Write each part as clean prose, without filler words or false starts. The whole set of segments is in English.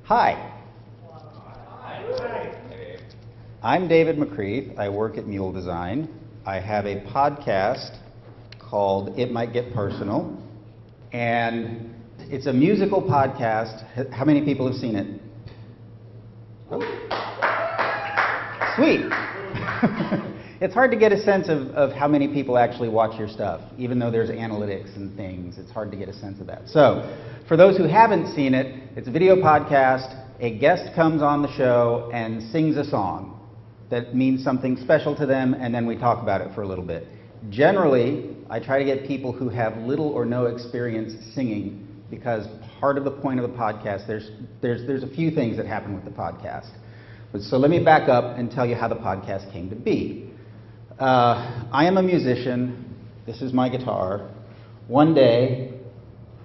Hi. I'm David McCreath. I work at Mule Design. I have a podcast called It Might Get Personal, and it's a musical podcast. How many people have seen it? Oh. Sweet. It's hard to get a sense of how many people actually watch your stuff. Even though there's analytics and things, it's hard to get a sense of that. So, for those who haven't seen it, it's a video podcast. A guest comes on the show and sings a song that means something special to them, and then we talk about it for a little bit. Generally, I try to get people who have little or no experience singing, because part of the point of the podcast, there's a few things that happen with the podcast. So let me back up and tell you how the podcast came to be. I am a musician. This is my guitar. One day,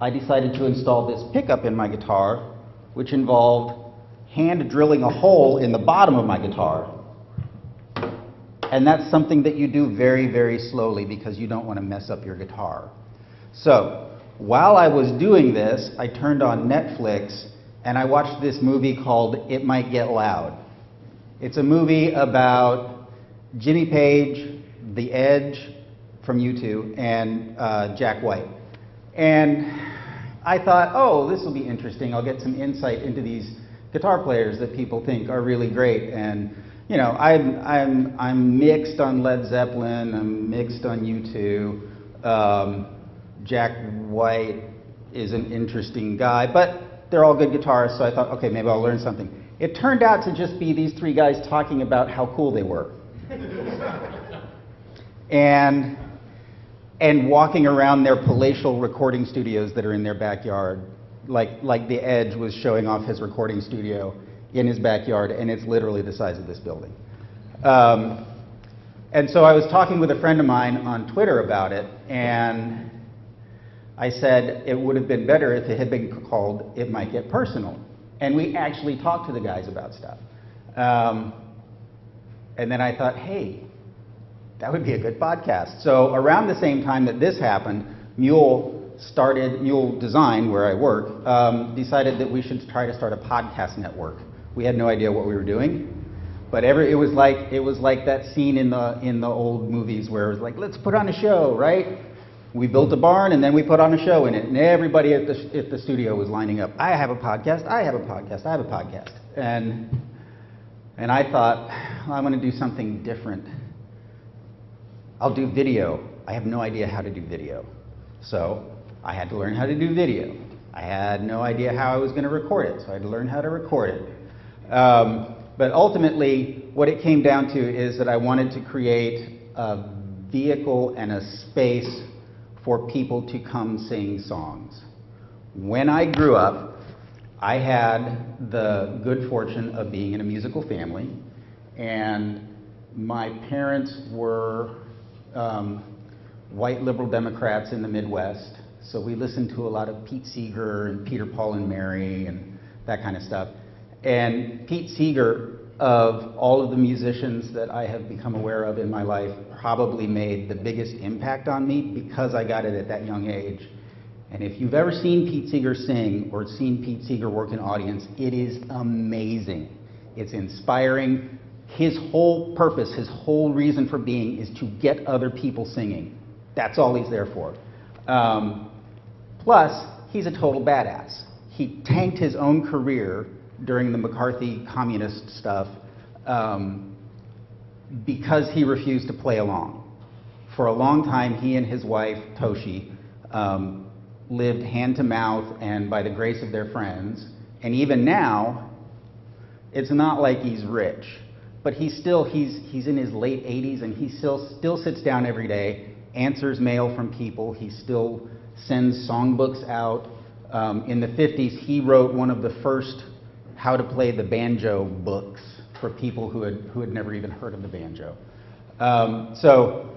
I decided to install this pickup in my guitar, which involved hand drilling a hole in the bottom of my guitar. And that's something that you do very, very slowly because you don't want to mess up your guitar. So, while I was doing this, I turned on Netflix and I watched this movie called It Might Get Loud. It's a movie about Jimmy Page, The Edge from U2, and Jack White. And I thought, oh, this will be interesting. I'll get some insight into these guitar players that people think are really great. And you know, I'm mixed on Led Zeppelin. I'm mixed on U2. Jack White is an interesting guy, but they're all good guitarists. So I thought, okay, maybe I'll learn something. It turned out to just be these three guys talking about how cool they were. and walking around their palatial recording studios that are in their backyard, like The Edge was showing off his recording studio in his backyard, and it's literally the size of this building. And so I was talking with a friend of mine on Twitter about it, and I said it would have been better if it had been called It Might Get Personal. And we actually talked to the guys about stuff. And then I thought, hey, that would be a good podcast. So around the same time that this happened, Mule Design, where I work, decided that we should try to start a podcast network. We had no idea what we were doing, but it was like that scene in the old movies where it was like, let's put on a show, right? We built a barn and then we put on a show in it, and everybody at the studio was lining up. I have a podcast. I have a podcast. I have a podcast. And I thought, well, I'm going to do something different. I'll do video. I have no idea how to do video. So I had to learn how to do video. I had no idea how I was going to record it, so I had to learn how to record it. But ultimately, what it came down to is that I wanted to create a vehicle and a space for people to come sing songs. When I grew up, I had the good fortune of being in a musical family, and my parents were white liberal Democrats in the Midwest, so we listened to a lot of Pete Seeger and Peter, Paul and Mary and that kind of stuff. And Pete Seeger, of all of the musicians that I have become aware of in my life, probably made the biggest impact on me because I got it at that young age. And if you've ever seen Pete Seeger sing or seen Pete Seeger work in audience, it is amazing. It's inspiring. His whole purpose, his whole reason for being is to get other people singing. That's all he's there for. Plus, he's a total badass. He tanked his own career during the McCarthy communist stuff because he refused to play along. For a long time, he and his wife, Toshi, lived hand to mouth and by the grace of their friends. And even now, it's not like he's rich, but he's in his late 80s, and he still sits down every day, answers mail from people. He still sends songbooks out. In the 50s, he wrote one of the first how to play the banjo books for people who had never even heard of the banjo. So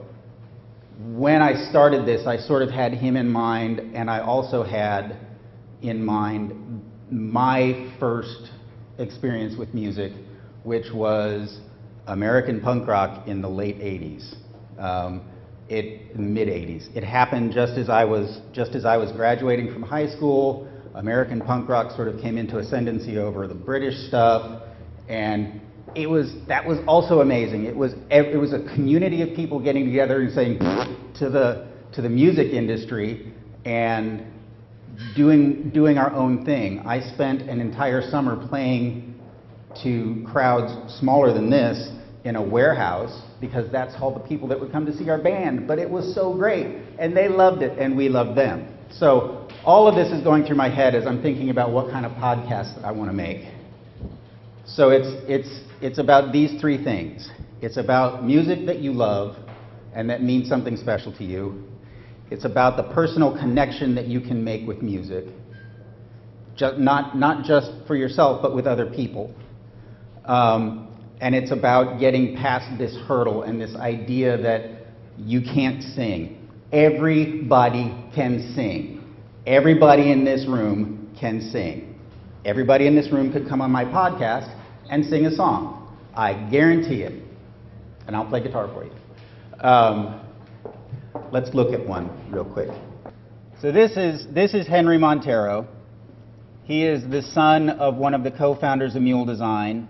when I started this, I sort of had him in mind, and I also had in mind my first experience with music, which was American punk rock in the late 80s, mid 80s. It happened just as I was graduating from high school. American punk rock sort of came into ascendancy over the British stuff, and that was also amazing. It was a community of people getting together and saying to the music industry and doing our own thing. I spent an entire summer playing to crowds smaller than this in a warehouse because that's all the people that would come to see our band. But it was so great, and they loved it, and we loved them. So all of this is going through my head as I'm thinking about what kind of podcast I want to make. So it's about these three things. It's about music that you love and that means something special to you. It's about the personal connection that you can make with music, not just for yourself, but with other people. And it's about getting past this hurdle and this idea that you can't sing. Everybody can sing. Everybody in this room can sing. Everybody in this room could come on my podcast and sing a song. I guarantee it. And I'll play guitar for you. Let's look at one real quick. So this is Henry Montero. He is the son of one of the co-founders of Mule Design.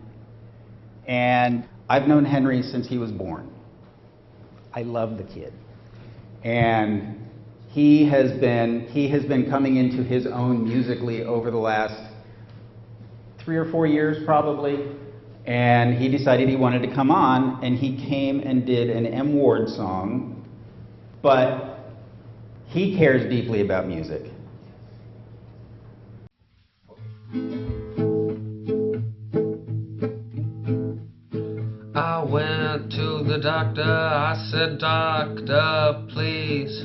And I've known Henry since he was born. I love the kid. And he has been coming into his own musically over the last 3 or 4 years probably. And he decided he wanted to come on, and he came and did an M. Ward song. But he cares deeply about music. I went to the doctor, I said, "Doctor, please,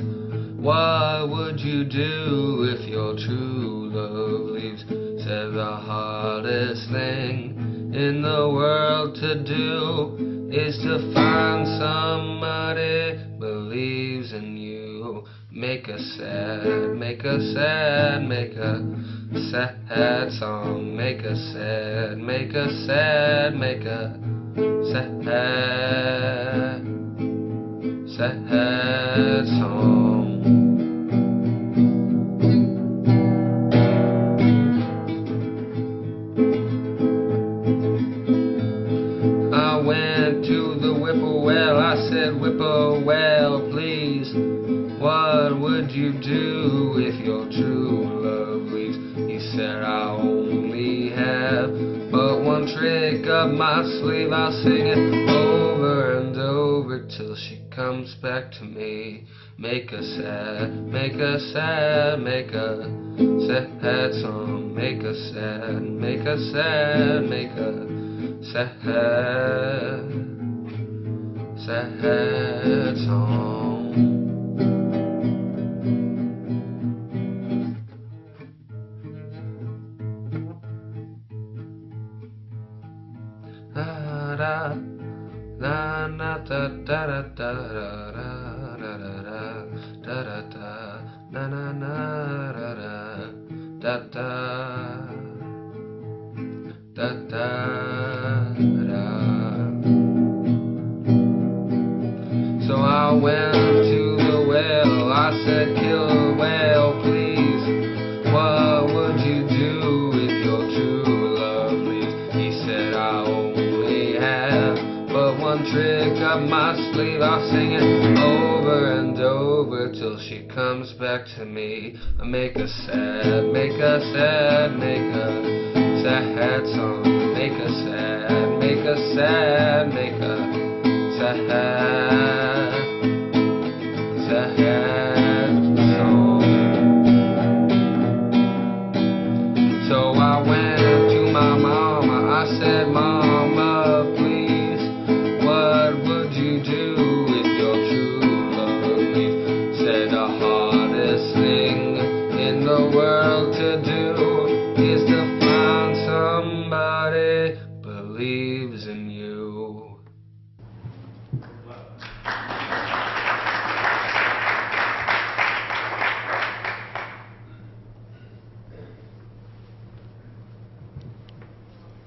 what would you do if your true love leaves?" Said, "The hardest thing in the world to do is to find somebody believes in you. Make a sad, make a sad, make a sad song. Make a sad, make a sad, make a sad, sad song." I went to the whippoorwill, I said, "Whippoorwill, please, what would you do if your true love leaves?" He said, "I only have but one trick up my sleeve. I'll sing it over and over till she comes back to me. Make a sad, make a sad, make a sad song. Make a sad, make a sad, make a sad, sad song." Da da da da da da da da da na na na da da da da da. So I went to the well, I said, "Kill a whale, please. What would you do if your true love leaves?" He said, "I only have but one trick up my sleeve. I'll sing it over and over till she comes back to me. I make a sad, make a sad, make a sad song. Make a sad, make a sad, make a sad, sad song." So I went to my mama, I said, "Mama, please, what would you do if your true love leaves?" Said, "The hardest thing in the world to do is to find somebody believes in you."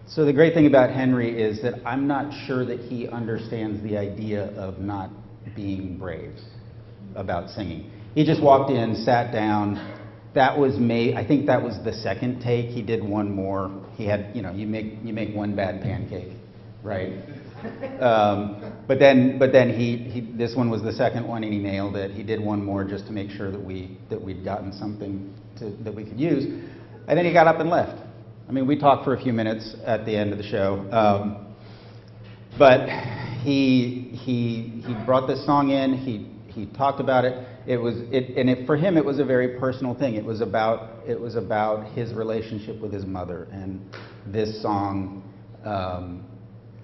So the great thing about Henry is that I'm not sure that he understands the idea of not being brave about singing. He just walked in, sat down, That was I think that was the second take. He did one more. He had, you make one bad pancake, right? But then this one was the second one, and he nailed it. He did one more just to make sure that we'd gotten something that we could use, and then he got up and left. I mean, we talked for a few minutes at the end of the show, but he brought this song in. He talked about it. For him, it was a very personal thing. It was about his relationship with his mother, and this song,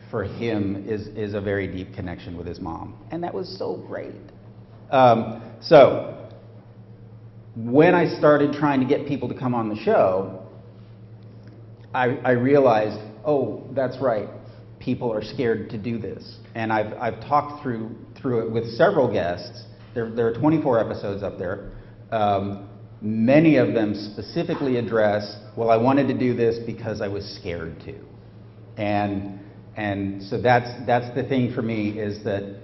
for him, is a very deep connection with his mom, and that was so great. So when I started trying to get people to come on the show, I realized, oh, that's right, people are scared to do this, and I've talked through it with several guests. There are 24 episodes up there. Many of them specifically address, well, I wanted to do this because I was scared to. And so that's the thing for me, is that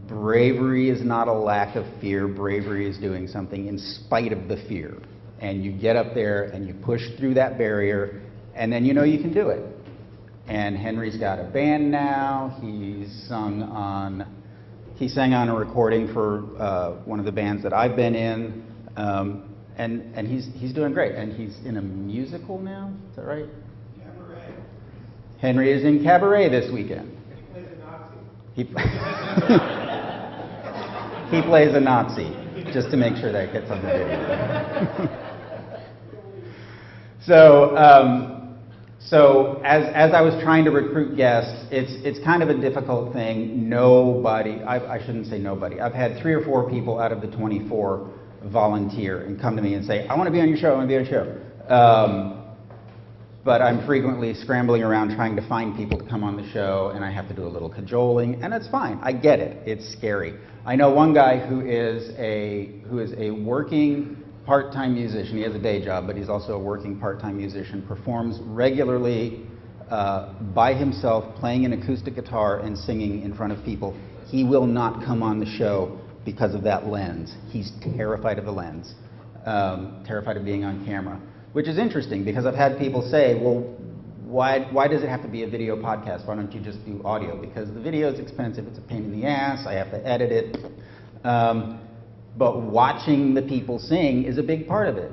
bravery is not a lack of fear. Bravery is doing something in spite of the fear. And you get up there and you push through that barrier, and then you know you can do it. And Henry's got a band now. He sang on a recording for one of the bands that I've been in, and he's doing great. And he's in a musical now. Is that right? Cabaret. Henry is in Cabaret this weekend. He plays a Nazi. He plays a Nazi, just to make sure that gets on the video. So as I was trying to recruit guests, it's kind of a difficult thing. I shouldn't say nobody. I've had 3 or 4 people out of the 24 volunteer and come to me and say, I want to be on your show, I want to be on your show. But I'm frequently scrambling around trying to find people to come on the show, and I have to do a little cajoling, and that's fine. I get it. It's scary. I know one guy who is a working part-time musician. He has a day job, but he's also a working part-time musician, performs regularly by himself, playing an acoustic guitar and singing in front of people. He will not come on the show because of that lens. He's terrified of the lens, terrified of being on camera, which is interesting because I've had people say, well, why does it have to be a video podcast? Why don't you just do audio? Because the video is expensive, it's a pain in the ass, I have to edit it. But watching the people sing is a big part of it.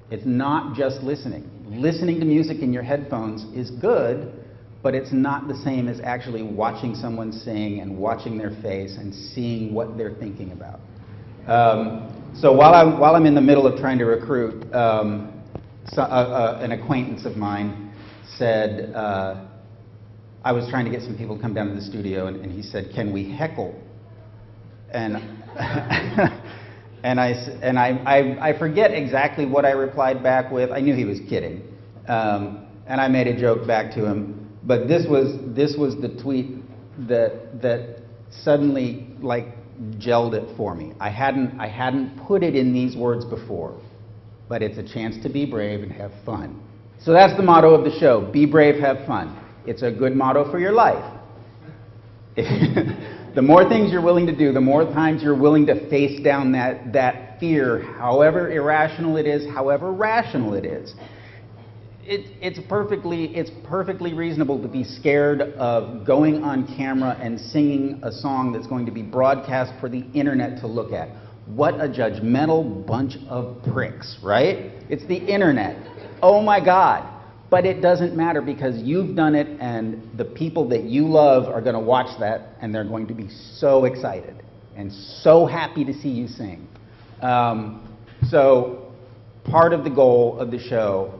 It's not just listening. Listening to music in your headphones is good, but it's not the same as actually watching someone sing and watching their face and seeing what they're thinking about. So while I'm in the middle of trying to recruit, an acquaintance of mine said, I was trying to get some people to come down to the studio, and he said, can we heckle? And and I forget exactly what I replied back with. I knew he was kidding, and I made a joke back to him. But this was the tweet that suddenly gelled it for me. I hadn't put it in these words before, but it's a chance to be brave and have fun. So that's the motto of the show: be brave, have fun. It's a good motto for your life. The more things you're willing to do, the more times you're willing to face down that fear, however irrational it is, however rational it is. It's perfectly reasonable to be scared of going on camera and singing a song that's going to be broadcast for the internet to look at. What a judgmental bunch of pricks, right? It's the internet. Oh my God. But it doesn't matter because you've done it, and the people that you love are going to watch that, and they're going to be so excited and so happy to see you sing. So part of the goal of the show,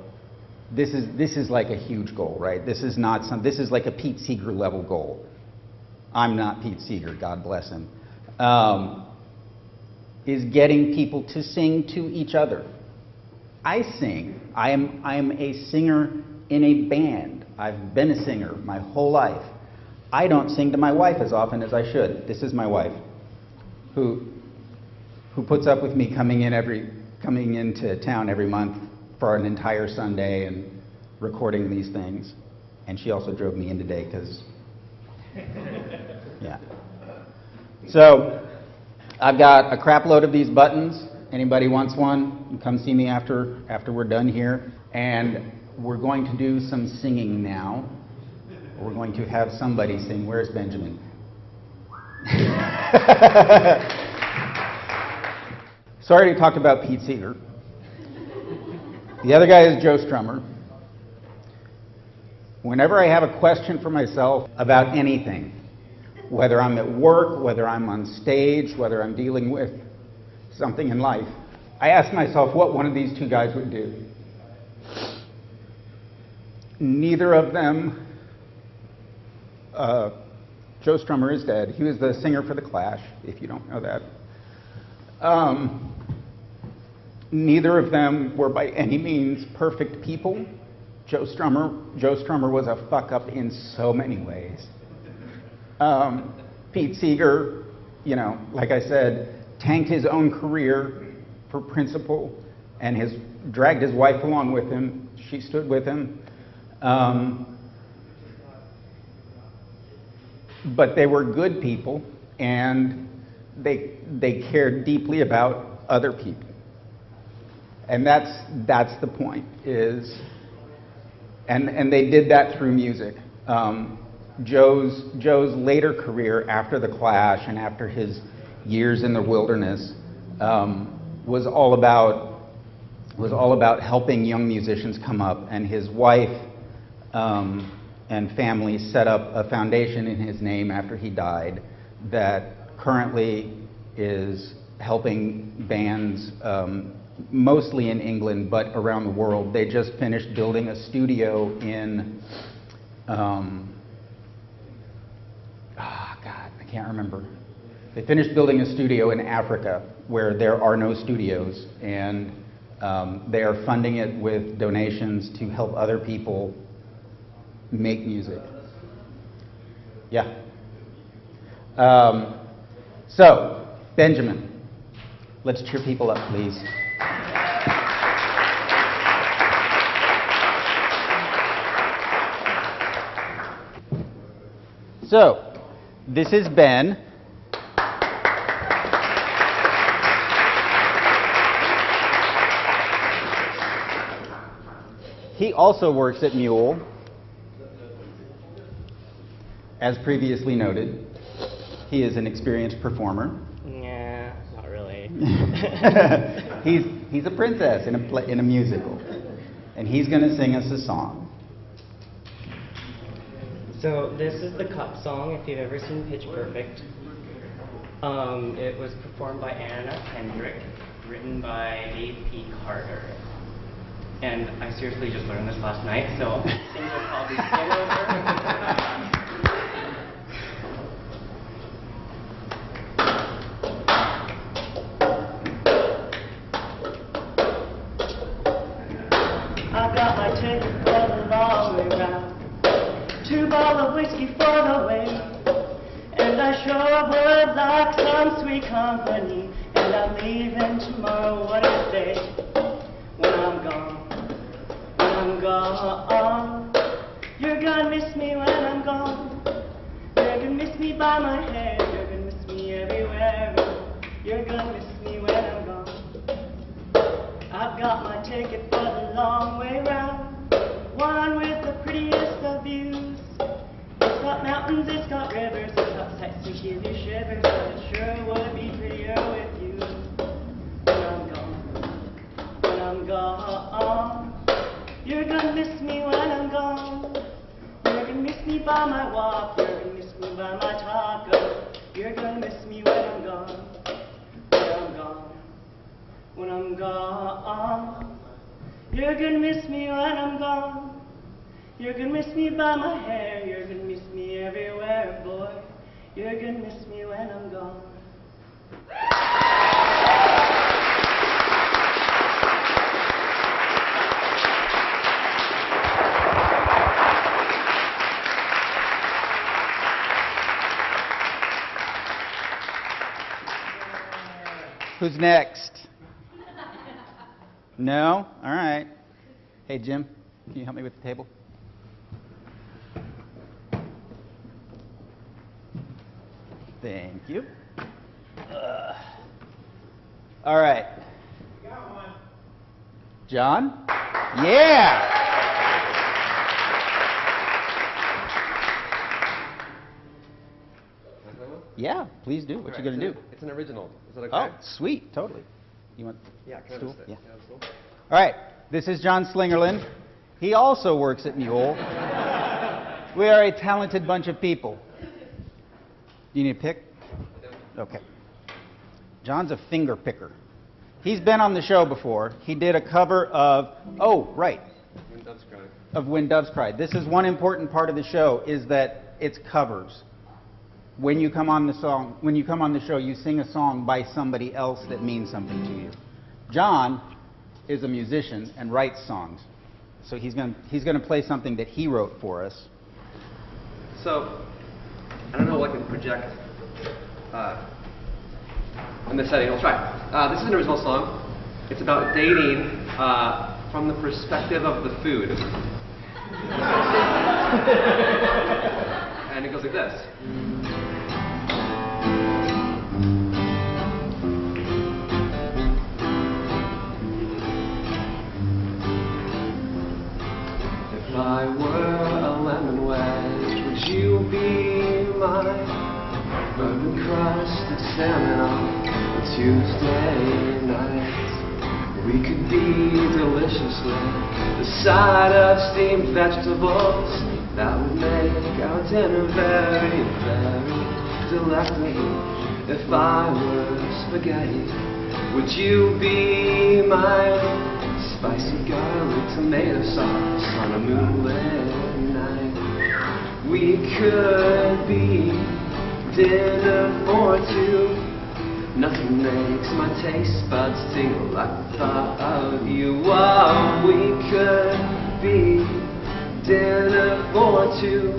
this is like a huge goal, right? This is like a Pete Seeger level goal. I'm not Pete Seeger, God bless him. Is getting people to sing to each other. I sing. I am a singer in a band. I've been a singer my whole life. I don't sing to my wife as often as I should. This is my wife, who puts up with me coming into town every month for an entire Sunday and recording these things. And she also drove me in today because, yeah. So I've got a crap load of these buttons, Anybody wants one? Come see me after we're done here. And we're going to do some singing now. We're going to have somebody sing. Where's Benjamin? So I already talked about Pete Seeger. The other guy is Joe Strummer. Whenever I have a question for myself about anything, whether I'm at work, whether I'm on stage, whether I'm dealing with something in life, I ask myself what one of these two guys would do. Neither of them, Joe Strummer is dead. He was the singer for The Clash, if you don't know that. Neither of them were by any means perfect people. Joe Strummer was a fuck up in so many ways. Pete Seeger, you know, like I said, tanked his own career for principle and dragged his wife along with him. She stood with him. But they were good people, and they cared deeply about other people. And that's the point, and they did that through music. Joe's later career after The Clash and after his years in the wilderness was all about helping young musicians come up, and his wife and family set up a foundation in his name after he died that currently is helping bands mostly in England but around the world. They just finished building a studio in I can't remember. They finished building a studio in Africa where there are no studios, and they are funding it with donations to help other people make music. Yeah. So, Benjamin, let's cheer people up, please. So, this is Ben. He also works at Mule, as previously noted. He is an experienced performer. Yeah, not really. He's a princess in a musical, and he's going to sing us a song. So this is the Cup song, if you've ever seen Pitch Perfect. It was performed by Anna Kendrick, written by Dave P. Carter. And I seriously just learned this last night, so things will probably sing over. I've got my ticket for the long way round, 2 bottles of whiskey for the way, and I sure would like some sweet company, and I'm leaving tomorrow, what do you say? When I'm gone, you're gonna miss me when I'm gone, you're gonna miss me by my hair, you're gonna miss me everywhere, you're gonna miss me when I'm gone. I've got my ticket for the long way round, one with the prettiest of views. It's got mountains, it's got rivers, it's got sights to give you shivers, but it sure would be prettier with you. When I'm gone, you're gonna miss me when I'm gone. You're gonna miss me by my walk, you're gonna miss me by my taco. You're gonna miss me when I'm gone. When I'm gone, you're gonna miss me when I'm gone. You're gonna miss me by my hair, you're gonna miss me everywhere, boy. You're gonna miss me when I'm gone. Who's next? No? All right. Hey, Jim, can you help me with the table? Thank you. All right. John? Yeah! Yeah, please do. What you gonna do? It's an original. Is that okay? Oh, sweet, totally. You want Yeah, can I stool? just sit? Yeah. Can I have a stool? All right, this is John Slingerland. He also works at Mule. We are a talented bunch of people. You need a pick? Okay. John's a finger picker. He's been on the show before. He did a cover of, oh, right, When Doves Cry. of When Doves Cry. This is one important part of the show, is that it's covers. When you come on the show, you sing a song by somebody else that means something to you. John is a musician and writes songs. So he's gonna play something that he wrote for us. So, I don't know what I can project in this setting. I'll try. This is an original song. It's about dating from the perspective of the food. And it goes like this. If I were a lemon wedge, would you be mine? Bourbon crusted salmon on a Tuesday night. We could be deliciously the side of steamed vegetables. That would make our dinner very, very delectable. If I were spaghetti, would you be mine? Spicy garlic tomato sauce on a moonlit night. We could be dinner for two. Nothing makes my taste buds tingle like the thought of you. Oh, we could be dinner for two.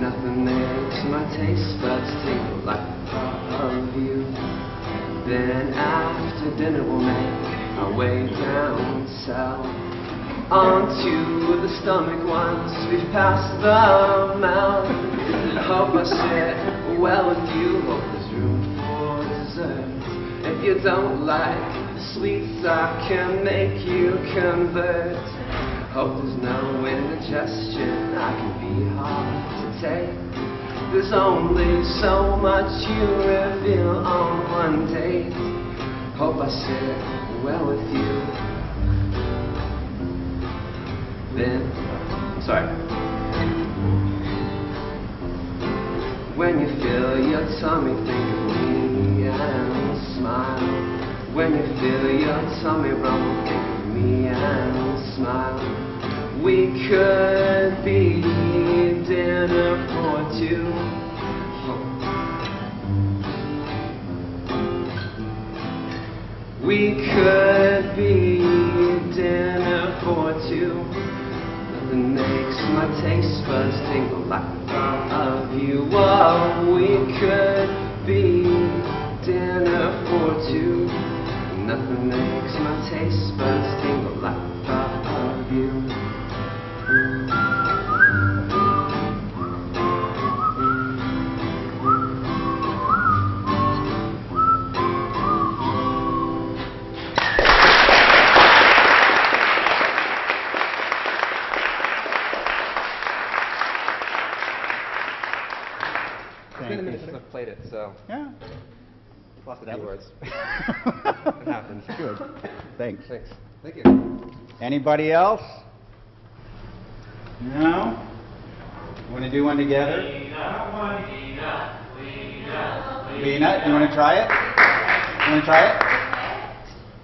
Nothing makes my taste buds tingle like the thought of you. Then after dinner we'll make our way down south onto the stomach once we've passed the mouth. I hope I sit well with you. Hope there's room for dessert. If you don't like the sweets, I can make you convert. Hope there's no indigestion. I can be hard to take. There's only so much you reveal on one date. Hope I sit well with you. Then, sorry. When you feel your tummy, think of me and smile. When you feel your tummy rumble, think of me and smile. We could be dinner for two. We could be dinner for two. Nothing makes my taste buds tingle like the thought of you. Oh, we could be dinner for two. Nothing makes my taste buds tingle like the thought of you. It's been a minute since I've played it, so Yeah. lost a That few was- words. It happens. Good. Thanks. Thanks. Thank you. Anybody else? No? Want to do one together? Peanut, you want to try it? You want to try it?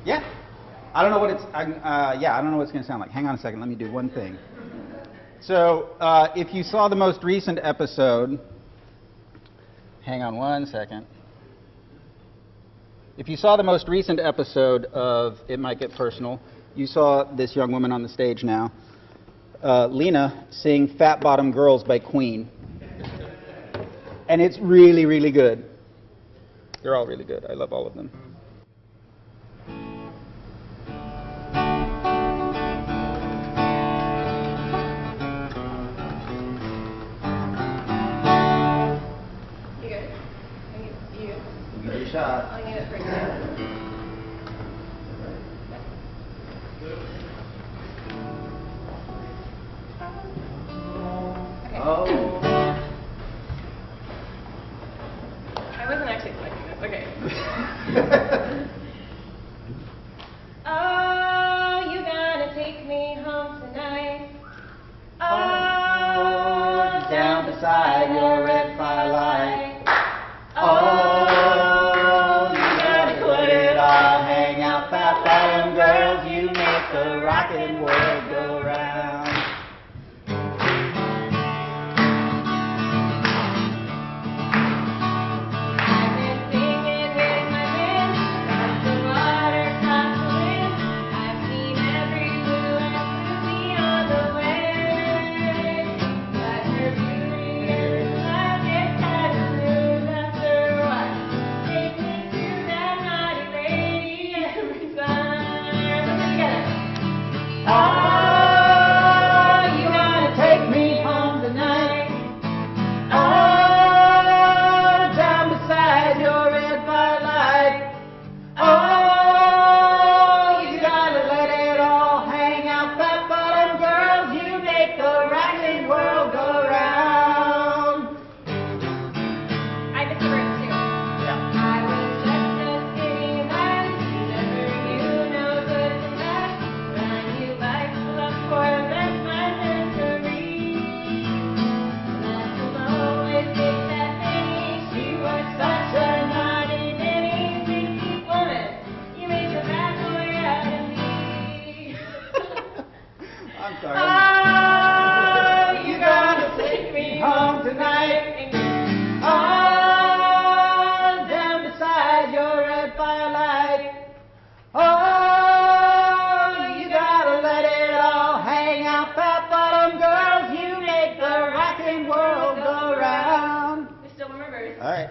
Yeah. I don't know what it's. I don't know what it's going to sound like. Hang on a second. Let me do one thing. So, if you saw the most recent episode, hang on one second. If you saw the most recent episode of It Might Get Personal, you saw this young woman on the stage now, Lena, sing Fat Bottom Girls by Queen. And it's really, really good. They're all really good. I love all of them. You good? You. Give it a shot. I'll give it for you. I wasn't actually expecting this. Okay. Oh, you gotta take me home tonight. Oh, down beside your red firelight. Oh, you gotta put it all, hang out fat bottom girls, you make the rockin' world go round. I've been singing with my men, across the water, across the wind. I've seen every blue and movie on the way. But her beauty and smile gets kind of smooth after a while. Take me to that naughty lady every time. Put it together. Oh, you gotta take me home tonight. Oh, down beside your red firelight. Oh, you gotta let it all hang out, fat bottom girls. You make the rockin' world go round. I missed the verse too. I was just a skinny man, never knew no good and bad. But I knew life's love for that's my misery. Left alone with Big Fat Fanny, she was such a naughty ninny. Sneaky woman, you made the bad boy out of me. I'm sorry. Oh, you gotta take me home tonight. Oh, down beside your red firelight. Oh, you gotta let it all hang out, fat bottom girls. You make the rockin' world go round. There's still one more verse. All right.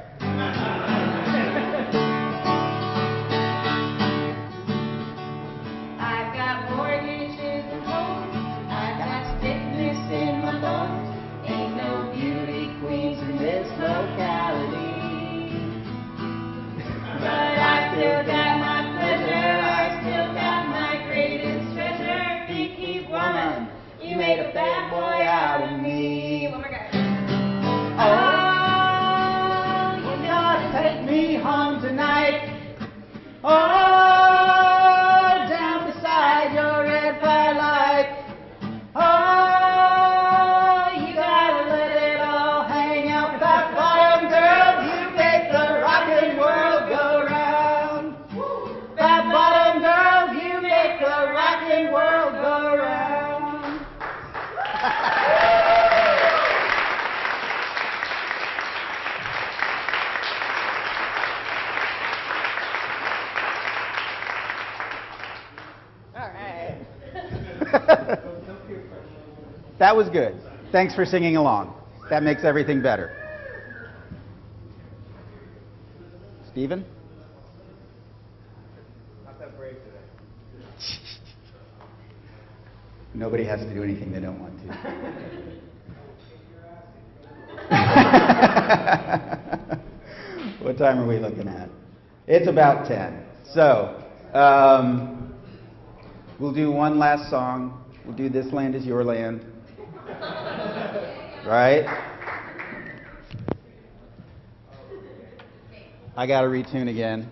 I've got mortgages and homes. I've got stiffness in my bones. Ain't no beauty queens in this locality. But I still got my pleasure. I still got my greatest treasure. Pinky woman, you made a bad boy out of me. One more guy. Oh, you gotta take me home tonight. Oh, down beside your red firelight. Oh, you gotta let it all hang out, fat bottom girls. You make the rockin' world go round. Fat bottom girls, you make the rockin' world go round. All right. That was good. Thanks for singing along. That makes everything better. Stephen? Not that brave today. Nobody has to do anything they don't want to. What time are we looking at? It's about 10. So, we'll do one last song. We'll do This Land Is Your Land. Right? I got to retune again.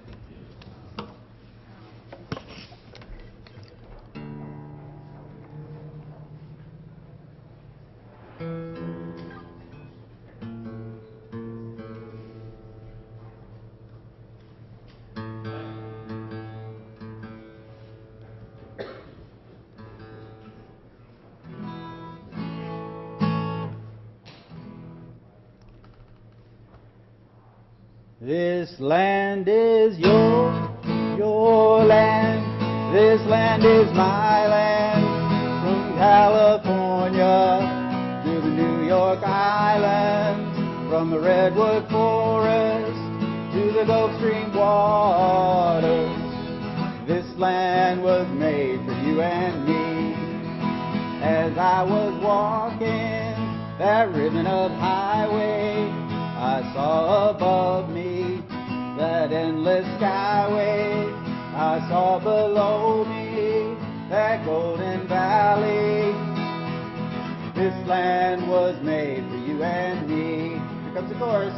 This land is your land. This land is my land. From California to the New York Islands, from the redwood forest to the Gulf Stream waters. This land was made for you and me. As I was walking that ribbon of highway, I saw above me that endless skyway. I saw below me that golden valley. This land was made for you and me. Here comes the chorus.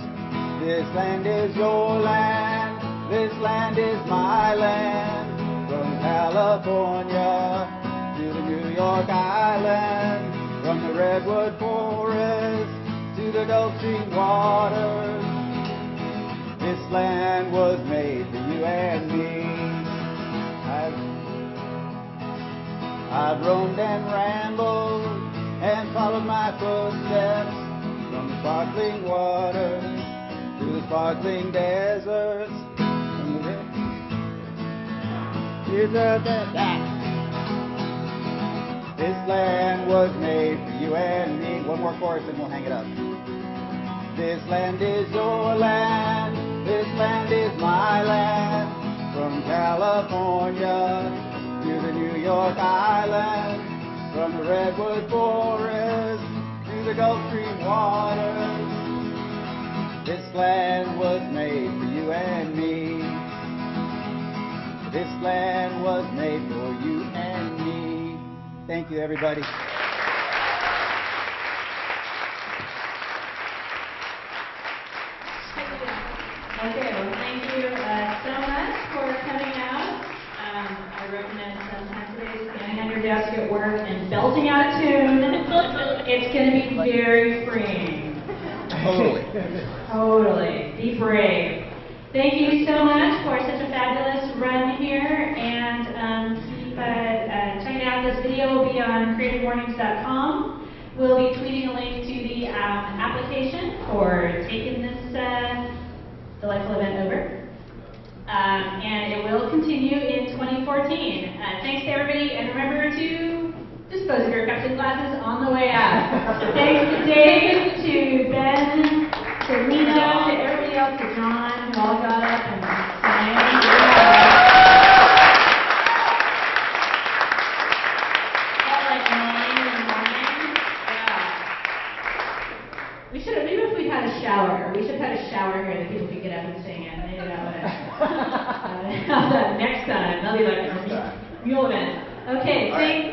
This land is your land. This land is my land. From California to the New York Island. From the redwood forest to the Gulf Stream waters. This land was made for you and me. I've roamed and rambled and followed my footsteps from the sparkling waters to the sparkling deserts. This land was made for you and me. One more chorus and we'll hang it up. This land is your land. This land is my land. From California to the New York Island. From the redwood forest to the Gulf Stream waters. This land was made for you and me. This land was made for you and me. Thank you, everybody. Okay, well, thank you so much for coming out. I recommend sometime today standing on your desk at work and belting out a tune. It's going to be very freeing. Totally. Totally. Be brave. Thank you so much for such a fabulous run here, and keep checking out. This video will be on CreativeMornings.com. We'll be tweeting a link to the application for taking this delightful event over. And it will continue in 2014. Thanks to everybody, and remember to dispose of your cups and glasses on the way out. Thanks to Dave, to Ben, to Lena, to everybody else, to John, who all got up and sang. At like 9 in the morning. Yeah. We should have, maybe if we'd had a shower, we should have had a shower here that people could get up and sing in. Maybe that would have. Next time, that'll be like a real event. Okay, thanks.